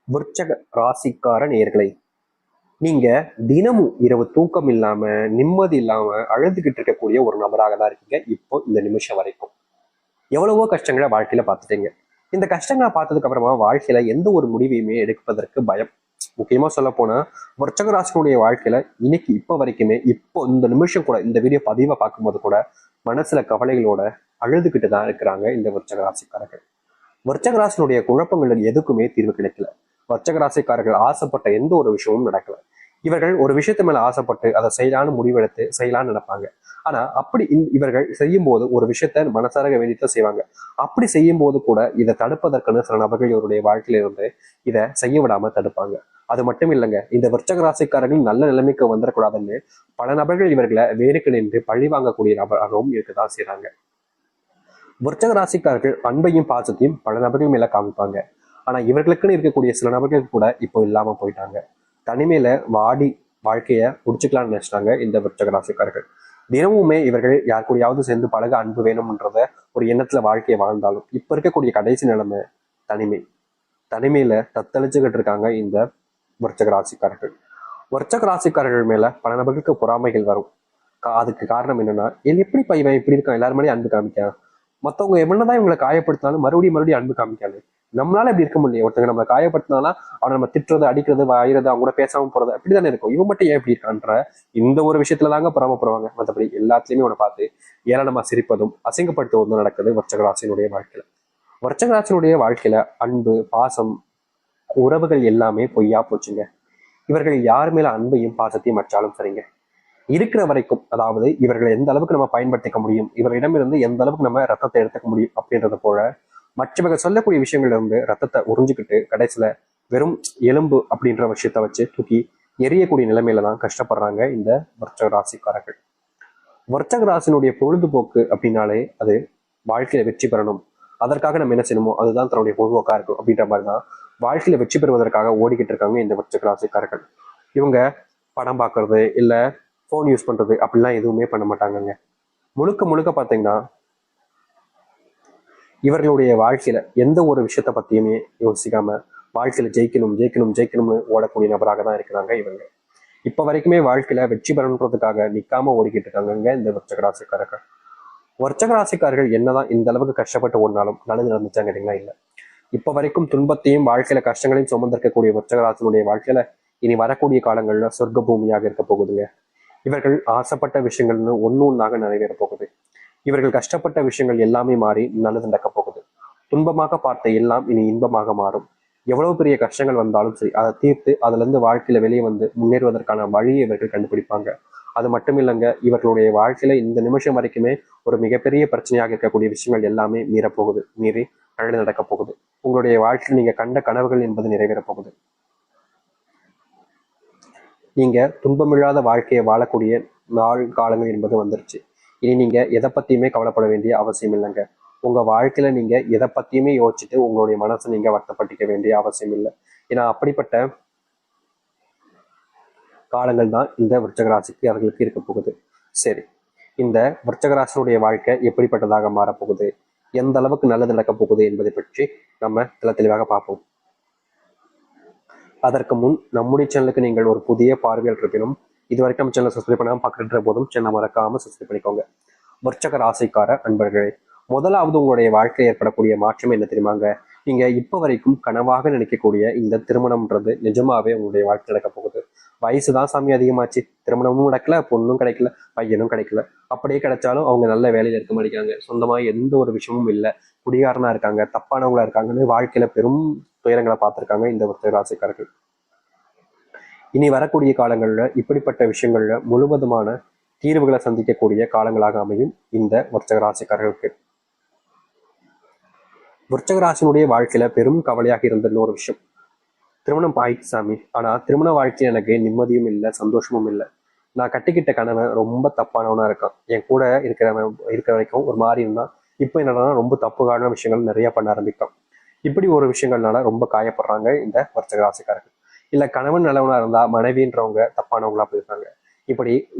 விருச்சக ராசிக்கார நேயர்களே, நீங்க தினமும் இரவு தூக்கம் இல்லாம நிம்மதி இல்லாம அழுதுகிட்டு இருக்கக்கூடிய ஒரு நபராக தான் இருக்கீங்க இப்போ இந்த நிமிஷம் வரைக்கும். எவ்வளவோ கஷ்டங்களை வாழ்க்கையில பார்த்துட்டீங்க. இந்த கஷ்டங்களை பார்த்ததுக்கு அப்புறமா வாழ்க்கையில எந்த ஒரு முடிவையுமே எடுப்பதற்கு பயம். முக்கியமா சொல்ல போனா விருச்சக ராசினுடைய வாழ்க்கையில இன்னைக்கு இப்ப வரைக்குமே இப்போ இந்த நிமிஷம் கூட இந்த வீடியோ பதிவை பார்க்கும்போது கூட மனசுல கவலைகளோட அழுதுகிட்டு தான் இருக்கிறாங்க இந்த விருச்சக ராசிக்காரர்கள். விருச்சக ராசினுடைய குழப்பங்களுக்கு எதுக்குமே தீர்வு கிடைக்கல. விருச்சக ராசிக்காரர்கள் ஆசைப்பட்ட எந்த ஒரு விஷயமும் நடக்கல. இவர்கள் ஒரு விஷயத்து மேல ஆசைப்பட்டு அதை செய்யலான்னு முடிவெடுத்து செய்யலான்னு நினைப்பாங்க. ஆனா அப்படி இவர்கள் செய்யும் போது ஒரு விஷயத்த மனசார வேண்டித்தான் செய்வாங்க. அப்படி செய்யும் போது கூட இதை தடுப்பதற்குன்னு சில நபர்கள் இவருடைய வாழ்க்கையில இருந்து இதை செய்ய விடாம தடுப்பாங்க. அது மட்டும் இல்லைங்க, இந்த விருச்சக ராசிக்காரர்கள் நல்ல நிலைமைக்கு வந்துடக்கூடாதுன்னு பல நபர்கள் இவர்களை வேருக்கு நின்று பழி வாங்கக்கூடிய நபராகவும் இருக்கதான் செய்றாங்க. விருச்சக ராசிக்காரர்கள் அன்பையும் பாசத்தையும் பல நபர்கள் மேல காமிப்பாங்க. ஆனா இவர்களுக்குன்னு இருக்கக்கூடிய சில நபர்கள் கூட இப்போ இல்லாம போயிட்டாங்க. தனிமையில வாடி வாழ்க்கைய முடிச்சுக்கலாம்னு நினைச்சிட்டாங்க இந்த விருச்சக ராசிக்காரர்கள். தினமுமே இவர்கள் யார் கூடயாவது சேர்ந்து பழக அன்பு வேணும்ன்றத ஒரு எண்ணத்துல வாழ்க்கையை வாழ்ந்தாலும் இப்ப இருக்கக்கூடிய கடைசி நிலைமை தனிமை. தனிமையில தத்தளிச்சுக்கிட்டு இருக்காங்க இந்த விருச்சக ராசிக்காரர்கள். விருச்சக ராசிக்காரர்கள் மேல பல நபர்களுக்கு பொறாமைகள் வரும். அதுக்கு காரணம் என்னன்னா, எப்படி பையன் இப்படி இருக்கான், எல்லாரும் மேலேயும் அன்பு காமிக்கான், மத்தவங்க எவ்வளவுதான் இவங்களை காயப்படுத்தினாலும் மறுபடியும் அன்பு காமிக்காது. நம்மளால இப்படி இருக்க முடியும். ஒருத்தங்க நம்ம காயப்படுத்தினாலும் அவனை நம்ம திட்டுறது, அடிக்கிறது, வாயிறது, அவங்க கூட பேசாம போறது அப்படிதானே இருக்கும். இவன் மட்டும் ஏன் இப்படி இருக்கான்ற இந்த ஒரு விஷயத்துல தாங்க பொறாமப்படுவாங்க. மற்றபடி எல்லாத்துலயுமே அவனை பார்த்து ஏளனமா சிரிப்பதும் அசிங்கப்படுத்துவதும் நடக்குது விருச்சக வாழ்க்கையில. விருச்சக வாழ்க்கையில அன்பு, பாசம், உறவுகள் எல்லாமே பொய்யா போச்சுங்க. இவர்கள் யார் மேல அன்பையும் பாசத்தையும் வச்சாலும் சரிங்க, இருக்கிற வரைக்கும், அதாவது இவர்களை எந்த அளவுக்கு நம்ம பயன்படுத்திக்க முடியும், இவரிடமிருந்து எந்த அளவுக்கு நம்ம ரத்தத்தை எடுத்துக்க முடியும் அப்படின்றத போல மற்றவங்க சொல்லக்கூடிய விஷயங்கள்ல இருந்து ரத்தத்தை உறிஞ்சுக்கிட்டு கடைசியில வெறும் எலும்பு அப்படின்ற விஷயத்த வச்சு தூக்கி எரியக்கூடிய நிலைமையில தான் கஷ்டப்படுறாங்க இந்த விருச்சக ராசிக்காரர்கள். விருச்சக ராசினுடைய பொழுதுபோக்கு அப்படின்னாலே அது வாழ்க்கையில வெற்றி பெறணும், அதற்காக நம்ம என்ன செய்யணுமோ அதுதான் தன்னுடைய பொழுதுபோக்கா இருக்கும் அப்படின்ற மாதிரி தான் வாழ்க்கையில வெற்றி பெறுவதற்காக ஓடிக்கிட்டு இருக்காங்க இந்த விருச்சக ராசிக்காரர்கள். இவங்க படம் பார்க்கறது இல்ல ஃபோன் யூஸ் பண்றது அப்படிலாம் எதுவுமே பண்ண மாட்டாங்கங்க. முழுக்க முழுக்க பார்த்தீங்கன்னா இவர்களுடைய வாழ்க்கையில எந்த ஒரு விஷயத்த பத்தியுமே யோசிக்காம வாழ்க்கையில ஜெயிக்கணும் ஜெயிக்கணும் ஜெயிக்கணும்னு ஓடக்கூடிய நபராக தான் இருக்கிறாங்க இவங்க. இப்ப வரைக்குமே வாழ்க்கையில வெற்றி பெறணுன்றதுக்காக நிக்காம ஓடிக்கிட்டு இருக்காங்க இந்த விருச்சக ராசிக்காரர்கள். விருச்சக ராசிக்காரர்கள் என்னதான் இந்த அளவுக்கு கஷ்டப்பட்டு ஓடினாலும் நல்லது நடந்துச்சாங்க கேட்டீங்களா? இல்ல. இப்ப வரைக்கும் துன்பத்தையும் வாழ்க்கையில கஷ்டங்களையும் சுமந்திருக்கக்கூடிய விருச்சக ராசினுடைய வாழ்க்கையில இனி வரக்கூடிய காலங்கள்ல சொர்க்க பூமியாக இருக்க போகுதுங்க. இவர்கள் ஆசைப்பட்ட விஷயங்கள்னு ஒன்னு ஒன்னாக நிறைவேற போகுது. இவர்கள் கஷ்டப்பட்ட விஷயங்கள் எல்லாமே மாறி நல்லது நடக்க போகுது. துன்பமாக பார்த்த எல்லாம் இனி இன்பமாக மாறும். எவ்வளவு பெரிய கஷ்டங்கள் வந்தாலும் சரி அதை தீர்த்து அதுல இருந்து வாழ்க்கையில வெளியே வந்து முன்னேறுவதற்கான வழியை இவர்கள் கண்டுபிடிப்பாங்க. அது மட்டும் இல்லைங்க, இவர்களுடைய வாழ்க்கையில இந்த நிமிஷம் வரைக்குமே ஒரு மிகப்பெரிய பிரச்சனையாக இருக்கக்கூடிய விஷயங்கள் எல்லாமே மீறப்போகுது, மீறி நல்லது நடக்க போகுது. உங்களுடைய வாழ்க்கையில் நீங்க கண்ட கனவுகள் என்பது நிறைவேற போகுது. நீங்க துன்பமில்லாத வாழ்க்கையை வாழக்கூடிய நாள் காலங்கள் என்பது வந்துருச்சு. இனி நீங்க எதை பத்தியுமே கவலைப்பட வேண்டிய அவசியம் இல்லைங்க. உங்க வாழ்க்கையில நீங்க எதை பத்தியுமே யோசிச்சுட்டு உங்களுடைய மனசை நீங்க வருத்தப்பட்டிக்க வேண்டிய அவசியம் இல்லை. ஏன்னா அப்படிப்பட்ட காலங்கள் தான் இந்த விருச்சக ராசிக்கு அவர்களுக்கு இருக்க போகுது. சரி, இந்த விருச்சக ராசினுடைய வாழ்க்கை எப்படிப்பட்டதாக மாறப்போகுது, எந்த அளவுக்கு நல்லது நடக்க போகுது என்பதை பற்றி நம்ம தெளிவாக பார்ப்போம். அதற்கு முன் நம்முடைய சேனலுக்கு நீங்கள் ஒரு புதிய பார்வையில் இருப்பினும் இதுவரைக்கும் நம்ம சேனல் சப்ஸ்கிரைப் பண்ணாமல் பார்க்குற போதும் சேனல் மறக்காம சப்ஸ்கிரைப் பண்ணிக்கோங்க. விருச்சக ராசிக்கார அன்பர்களே, முதலாவது உங்களுடைய வாழ்க்கையில் ஏற்படக்கூடிய மாற்றம் என்ன தெரியுமாங்க? நீங்க இப்ப வரைக்கும் கனவாக நினைக்கக்கூடிய இந்த திருமணம்ன்றது நிஜமாவே உங்களுடைய வாழ்க்கை நடக்க போகுது. வயசுதான் சாமி அதிகமாச்சு, திருமணமும் நடக்கல, பொண்ணும் கிடைக்கல, பையனும் கிடைக்கல. அப்படியே கிடைச்சாலும் அவங்க நல்ல வேலையில இருக்க மாட்டேங்கிறாங்க, சொந்தமா எந்த ஒரு விஷயமும் இல்லை, குடிகாரனா இருக்காங்க, தப்பானவங்களா இருக்காங்கன்னு வாழ்க்கையில பெரும் துயரங்களை பார்த்திருக்காங்க இந்த விருச்சக ராசிக்காரர்கள். இனி வரக்கூடிய காலங்கள்ல இப்படிப்பட்ட விஷயங்கள்ல முழுவதுமான தீர்வுகளை சந்திக்கக்கூடிய காலங்களாக அமையும் இந்த விருச்சக ராசிக்காரர்களுக்கு. விருச்சக ராசினுடைய வாழ்க்கையில பெரும் கவலையாக இருந்த இன்னொரு விஷயம், திருமணம் ஆயிடுச்சு சாமி, ஆனா திருமண வாழ்க்கையில் எனக்கு நிம்மதியும் இல்லை, சந்தோஷமும் இல்லை. நான் கட்டிக்கிட்ட கணவன் ரொம்ப தப்பானவனா இருக்கான், என் கூட இருக்கிற வரைக்கும் ஒரு மாதிரி இருந்தான், இப்போ என்னன்னா ரொம்ப தப்புக்கான விஷயங்கள் நிறைய பண்ண ஆரம்பிக்கும். இப்படி ஒரு விஷயங்கள்னால ரொம்ப காயப்படுறாங்க இந்த விருச்சக ராசிக்காரர்கள். இல்ல கணவன் நல்லவனா இருந்தா மனைவின்றவங்க தப்பானவங்களா போயிருக்காங்க. இப்படி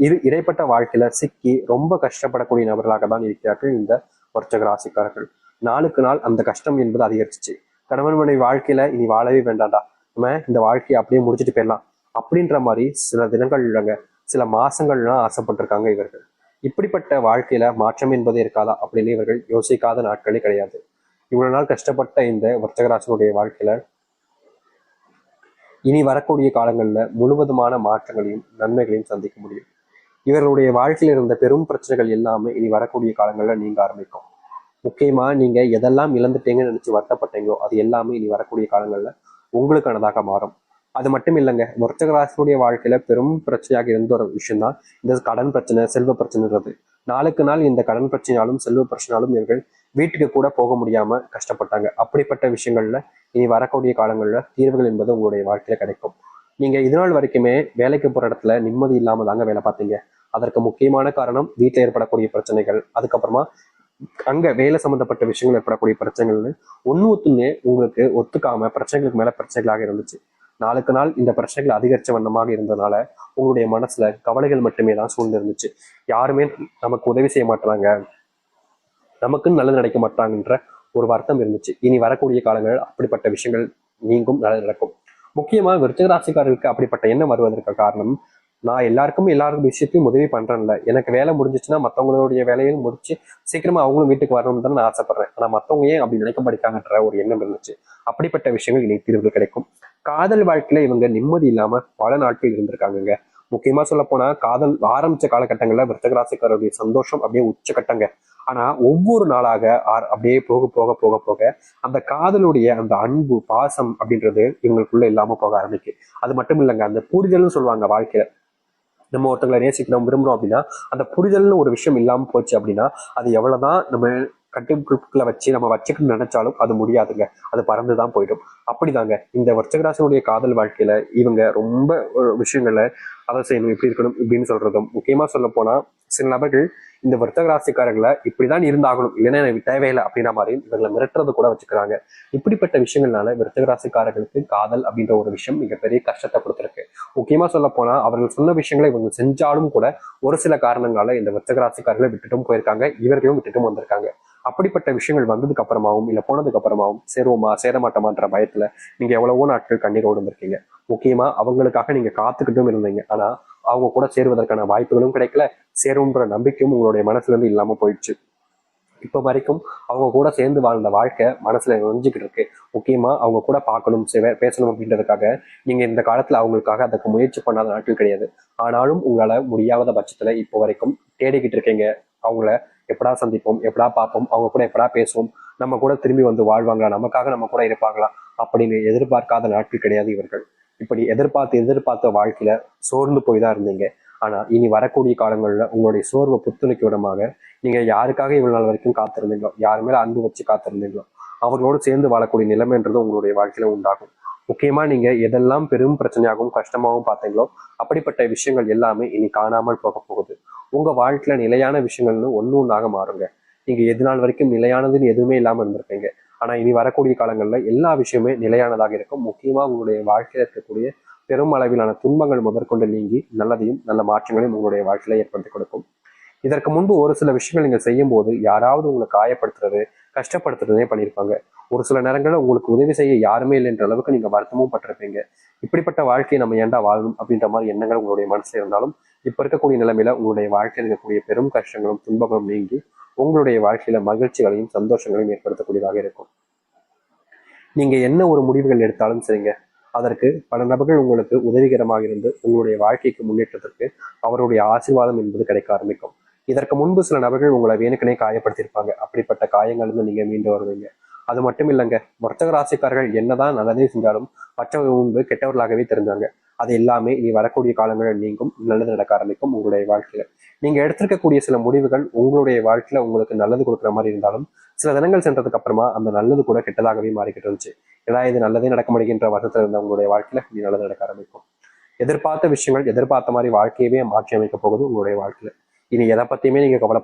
இடைப்பட்ட வாழ்க்கையில சிக்கி ரொம்ப கஷ்டப்படக்கூடிய நபர்களாக தான் இருக்கிறார்கள் இந்த விருச்சக ராசிக்காரர்கள். நாளுக்கு நாள் அந்த கஷ்டம் என்பது அதிகரிச்சிச்சு. கணவன் மனைவி வாழ்க்கையில இனி வாழவே வேண்டாண்டா, நம்ம இந்த வாழ்க்கையை அப்படியே முடிச்சுட்டு போயிடலாம் அப்படின்ற மாதிரி சில தினங்கள் இல்லைங்க, சில மாசங்கள்லாம் ஆசைப்பட்டிருக்காங்க இவர்கள். இப்படிப்பட்ட வாழ்க்கையில மாற்றம் என்பது இருக்காதா அப்படின்னு இவர்கள் யோசிக்காத நாட்களே கிடையாது. இவ்வளவு நாள் கஷ்டப்பட்ட இந்த விருச்சிகராசினுடைய வாழ்க்கையில இனி வரக்கூடிய காலங்கள்ல முழுவதுமான மாற்றங்களையும் நன்மைகளையும் சந்திக்க முடியும். இவர்களுடைய வாழ்க்கையில் இருந்த பெரும் பிரச்சனைகள் எல்லாமே இனி வரக்கூடிய காலங்கள்ல நீங்க ஆரம்பிக்கும். முக்கியமா நீங்க எதெல்லாம் இழந்துட்டீங்கன்னு நினைச்சு வருத்தப்பட்டீங்களோ அது எல்லாமே இனி வரக்கூடிய காலங்கள்ல உங்களுக்கானதாக மாறும். அது மட்டும் இல்லைங்க, விருச்சிக ராசியுடைய வாழ்க்கையில பெரும் பிரச்சனையாக இருந்த ஒரு விஷயம் தான் இந்த கடன் பிரச்சனை, செல்வ பிரச்சனைன்றது. நாளுக்கு நாள் இந்த கடன் பிரச்சனையாலும் செல்வ பிரச்சனையாலும் இவர்கள் வீட்டுக்கு கூட போக முடியாம கஷ்டப்பட்டாங்க. அப்படிப்பட்ட விஷயங்கள்ல இனி வரக்கூடிய காலங்கள்ல தீர்வுகள் என்பது உங்களுடைய வாழ்க்கையில கிடைக்கும். நீங்க இது நாள் வரைக்குமே வேலைக்கு போற இடத்துல நிம்மதி இல்லாம தாங்க வேலை பார்த்தீங்க. அதற்கு முக்கியமான காரணம் வீட்டில் ஏற்படக்கூடிய பிரச்சனைகள், அதுக்கப்புறமா அங்க வேலை சம்பந்தப்பட்ட விஷயங்கள் ஏற்படக்கூடிய பிரச்சனைகள்னு ஒண்ணு உங்களுக்கு ஒத்துக்காம பிரச்சனைகளுக்கு மேல பிரச்சனைகளாக இருந்துச்சு. நாளுக்கு நாள் இந்த பிரச்சனைகள் அதிகரிச்ச வண்ணமாக இருந்ததுனால உங்களுடைய மனசுல கவலைகள் மட்டுமே தான் சூழ்ந்து இருந்துச்சு. யாருமே நமக்கு உதவி செய்ய மாட்டாங்க, நமக்குன்னு நல்லது நடக்க மாட்டாங்கன்ற ஒரு வருத்தம் இருந்துச்சு. இனி வரக்கூடிய காலங்கள் அப்படிப்பட்ட விஷயங்கள் நீங்கும், நல்லது நடக்கும். முக்கியமா விருச்சிக ராசிக்காரர்களுக்கு அப்படிப்பட்ட எண்ணம் வருவதற்கு காரணம், நான் எல்லாருக்கும் விஷயத்தையும் உதவி பண்றேன்ல, எனக்கு வேலை முடிஞ்சிச்சுன்னா மற்றவங்களுடைய வேலையும் முடிச்சு சீக்கிரமா அவங்களும் வீட்டுக்கு வரணும்னு தான் நான் ஆசைப்படுறேன். ஆனா மற்றவங்க ஏன் அப்படி நினைக்க படிக்காங்கன்ற ஒரு எண்ணம் இருந்துச்சு. அப்படிப்பட்ட விஷயங்கள் இனி தீர்வுகள் கிடைக்கும். காதல் வாழ்க்கையில இவங்க நிம்மதி இல்லாம பல நாட்கள் இருந்திருக்காங்க. முக்கியமா சொல்ல போனா காதல் ஆரம்பிச்ச காலகட்டங்கள்ல விருச்சிக ராசிக்காரருடைய சந்தோஷம் அப்படியே உச்சகட்டங்க. ஆனா ஒவ்வொரு நாளாக அப்படியே போக போக போக போக அந்த காதலுடைய அந்த அன்பு பாசம் அப்படின்றது இவங்களுக்குள்ள இல்லாம போக ஆரம்பிக்கு. அது மட்டும் இல்லைங்க, அந்த புரிதல்னு சொல்லுவாங்க வாழ்க்கையில. நம்ம ஒருத்தங்களை நேசிக்கிறோம் விரும்புறோம் அப்படின்னா அந்த புரிதல்னு ஒரு விஷயம் இல்லாம போச்சு அப்படின்னா அது எவ்வளவுதான் நம்ம கட்டுக்குள்ள வச்சு நம்ம வச்சுக்கணும்னு நினைச்சாலும் அது முடியாதுங்க, அது பறந்துதான் போயிடும். அப்படிதாங்க இந்த விருச்சிகராசினுடைய காதல் வாழ்க்கையில இவங்க ரொம்ப விஷயங்கள்ல அதை செய்யணும், இப்படி இருக்கணும் இப்படின்னு சொல்றதும், முக்கியமா சொல்ல போனா சில நபர்கள் இந்த விருச்சிக ராசிக்காரர்களை இப்படிதான் இருந்தாகணும், இல்லைன்னா எனக்கு தேவையில்லை அப்படின்ற மாதிரி இவங்களை மிரட்டுறது கூட வச்சுக்கிறாங்க. இப்படிப்பட்ட விஷயங்கள்னால விருச்சிக ராசிக்காரர்களுக்கு காதல் அப்படின்ற ஒரு விஷயம் மிகப்பெரிய கஷ்டத்தை கொடுத்துருக்கு. முக்கியமா சொல்ல போனா அவர்கள் சொன்ன விஷயங்களை இவங்க செஞ்சாலும் கூட ஒரு சில காரணங்களால இந்த விருச்சிக ராசிக்காரர்களை விட்டுட்டும் போயிருக்காங்க, இவர்களும் விட்டுட்டும் வந்திருக்காங்க. அப்படிப்பட்ட விஷயங்கள் வந்ததுக்கு அப்புறமாவும் இல்ல போனதுக்கு அப்புறமாவும் சேருவோமா சேரமாட்டோமான்ற பயத்துல நீங்க எவ்வளவோ நாட்கள் கண்ணீரோடு இருந்திருக்கீங்க. முக்கியமா அவங்களுக்காக நீங்க காத்துக்கிட்டும் இருந்தீங்க. ஆனா அவங்க கூட சேருவதற்கான வாய்ப்புகளும் கிடைக்கல, சேரும்ன்ற நம்பிக்கையும் உங்களுடைய மனசுல இருந்து இல்லாம போயிடுச்சு. இப்ப வரைக்கும் அவங்க கூட சேர்ந்து வாழ்ந்த வாழ்க்கை மனசுல நொஞ்சுக்கிட்டு இருக்கு. முக்கியமா அவங்க கூட பார்க்கணும், பேசணும் அப்படின்றதுக்காக நீங்க இந்த காலத்துல அவங்களுக்காக அதுக்கு முயற்சி பண்ணாத நாட்கள் கிடையாது. ஆனாலும் உங்களால முடியாத பட்சத்துல இப்போ வரைக்கும் தேடிக்கிட்டு இருக்கீங்க. அவங்கள எப்படா சந்திப்போம், எப்படா பார்ப்போம், அவங்க கூட எப்படா பேசுவோம், நம்ம கூட திரும்பி வந்து வாழ்வாங்களா, நமக்காக நம்ம கூட இருப்பாங்களா அப்படின்னு எதிர்பார்க்காத நாட்கள் கிடையாது இவர்கள். இப்படி எதிர்பார்த்த வாழ்க்கையில சோர்ந்து போய் தான் இருந்தீங்க. ஆனா இனி வரக்கூடிய காலங்கள்ல உங்களுடைய சோர்வை புத்துணர்ச்சி விடமாக நீங்க யாருக்காக இவ்வளவு நாள் வரைக்கும் காத்திருந்தீங்களோ, யாரு மேல அன்பு வச்சு காத்திருந்தீங்களோ அவர்களோடு சேர்ந்து வாழக்கூடிய நிலைமைன்றது உங்களுடைய வாழ்க்கையில உண்டாகும். முக்கியமா நீங்க எதெல்லாம் பெரும் பிரச்சனையாகவும் கஷ்டமாகவும் பார்த்தீங்களோ அப்படிப்பட்ட விஷயங்கள் எல்லாமே இனி காணாமல் போக போகுது. உங்க வாழ்க்கையில நிலையான விஷயங்கள்னு ஒண்ணாக மாறுங்க. நீங்க எது நாள் வரைக்கும் நிலையானதுன்னு எதுவுமே இல்லாம இருந்திருப்பீங்க. ஆனா இனி வரக்கூடிய காலங்கள்ல எல்லா விஷயமே நிலையானதாக இருக்கும். முக்கியமா உங்களுடைய வாழ்க்கையில இருக்கக்கூடிய பெரும் அளவிலான துன்பங்கள் முதற்கொண்டு நீங்கி நல்லதையும் நல்ல மாற்றங்களையும் உங்களுடைய வாழ்க்கையில ஏற்படுத்தி கொடுக்கும். இதற்கு முன்பு ஒரு சில விஷயங்கள் நீங்க செய்யும் போது யாராவது உங்களை காயப்படுத்துறது, கஷ்டப்படுத்துறதே பண்ணியிருப்பாங்க. ஒரு சில நேரங்களில் உங்களுக்கு உதவி செய்ய யாருமே இல்லைன்ற அளவுக்கு நீங்க வருத்தமும் பட்டிருப்பீங்க. இப்படிப்பட்ட வாழ்க்கையை நம்ம ஏன்டா வாழணும் அப்படின்ற மாதிரி எண்ணங்கள் உங்களுடைய மனசுல இருந்தாலும் இப்ப இருக்கக்கூடிய நிலைமையில உங்களுடைய வாழ்க்கையில் இருக்கக்கூடிய பெரும் கஷ்டங்களும் துன்பங்களும் நீங்கி உங்களுடைய வாழ்க்கையில மகிழ்ச்சிகளையும் சந்தோஷங்களையும் ஏற்படுத்தக்கூடியதாக இருக்கும். நீங்க என்ன ஒரு முடிவுகள் எடுத்தாலும் சரிங்க, அதற்கு பல நபர்கள் உங்களுக்கு உதவிகரமாக இருந்து உங்களுடைய வாழ்க்கைக்கு முன்னேற்றத்திற்கு அவருடைய ஆசீர்வாதம் என்பது கிடைக்க ஆரம்பிக்கும். இதற்கு முன்பு சில நபர்கள் உங்களை வேணுக்கனே காயப்படுத்தியிருப்பாங்க. அப்படிப்பட்ட காயங்கள் இருந்து நீங்க மீண்டு வருவீங்க. அது மட்டும் இல்லைங்க, வர்த்தக ராசிக்காரர்கள் என்னதான் நல்லதே செஞ்சாலும் மற்றவர்கள் முன்பு கெட்டவர்களாகவே தெரிஞ்சாங்க. அது எல்லாமே இனி வரக்கூடிய காலங்களில் நீங்கும், நல்லது நடக்க ஆரம்பிக்கும் உங்களுடைய வாழ்க்கையில. நீங்க எடுத்திருக்கக்கூடிய சில முடிவுகள் உங்களுடைய வாழ்க்கையில உங்களுக்கு நல்லது கொடுக்குற மாதிரி இருந்தாலும் சில தினங்கள் சென்றதுக்கு அப்புறமா அந்த நல்லது கூட கெட்டதாகவே மாறிக்கிட்டு இருந்துச்சு. ஏன்னா இது நல்லதே நடக்க முடிகின்ற வருஷத்துல இருந்த உங்களுடைய வாழ்க்கையில இனி நல்லது நடக்க ஆரம்பிக்கும். எதிர்பார்த்த விஷயங்கள் எதிர்பார்த்த மாதிரி வாழ்க்கையவே மாற்றி அமைக்க போகுது உங்களுடைய வாழ்க்கையில. இனி எதை பத்தியுமே நீங்க கவலைப்பட